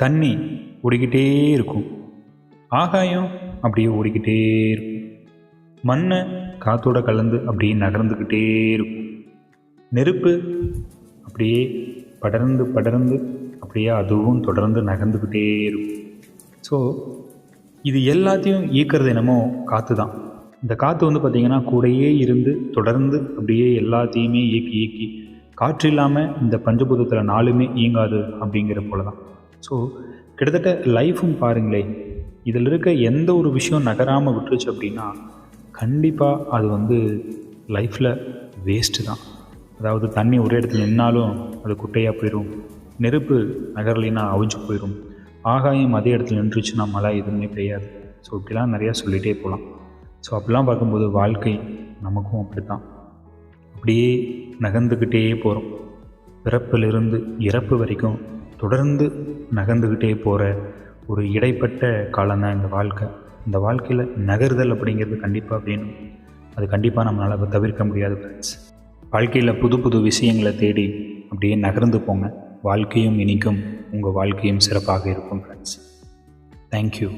தண்ணி ஓடிக்கிட்டே இருக்கும், ஆகாயம் அப்படியே ஓடிக்கிட்டே இருக்கும், மண்ணை காற்றோட கலந்து அப்படியே நகர்ந்துக்கிட்டே இருக்கும், நெருப்பு அப்படியே படர்ந்து படர்ந்து அப்படியே அதுவும் தொடர்ந்து நகர்ந்துக்கிட்டே இருக்கும். ஸோ இது எல்லாத்தையும் இயக்கிறது என்னமோ காற்று தான். இந்த காற்று பார்த்திங்கன்னா கூடையே இருந்து தொடர்ந்து அப்படியே எல்லாத்தையுமே இயக்கி இயக்கி காற்று இல்லாமல் இந்த பஞ்சபூதத்தில் நாலுமே இயங்காது அப்படிங்கிற போல தான். ஸோ கிட்டத்தட்ட லைஃப்பும் பாருங்களேன், இதில் இருக்க எந்த ஒரு விஷயம் நகராமல் விட்டுருச்சு அப்படின்னா கண்டிப்பாக அது லைஃப்பில் வேஸ்ட்டு தான். அதாவது தண்ணி ஒரே இடத்துல நின்னாலும் அது குட்டையாக போயிடும், நெருப்பு நகரலைன்னா அவிஞ்சு போயிடும், ஆகாயம் அதே இடத்துல நின்றுச்சுன்னா மழை எதுவுமே பெய்யாது. ஸோ இப்படிலாம் நிறையா சொல்லிகிட்டே போகலாம். ஸோ அப்படிலாம் பார்க்கும்போது வாழ்க்கை நமக்கும் அப்படி தான், அப்படியே நகர்ந்துக்கிட்டே போகிறோம். பிறப்பிலிருந்து இறப்பு வரைக்கும் தொடர்ந்து நகர்ந்துக்கிட்டே போகிற ஒரு இடைப்பட்ட காலம்தான் இந்த வாழ்க்கை. இந்த வாழ்க்கையில் நகர்தல் அப்படிங்கிறது கண்டிப்பாக வேணும். அது கண்டிப்பாக நம்மளால் தவிர்க்க முடியாது ஃப்ரெண்ட்ஸ். வாழ்க்கையில் புது புது விஷயங்களை தேடி அப்படியே நகர்ந்து போங்க. வாழ்க்கையும் இனிக்கும், உங்கள் வாழ்க்கையும் சிறப்பாக இருக்கும் ஃப்ரெண்ட்ஸ். தேங்க்யூ.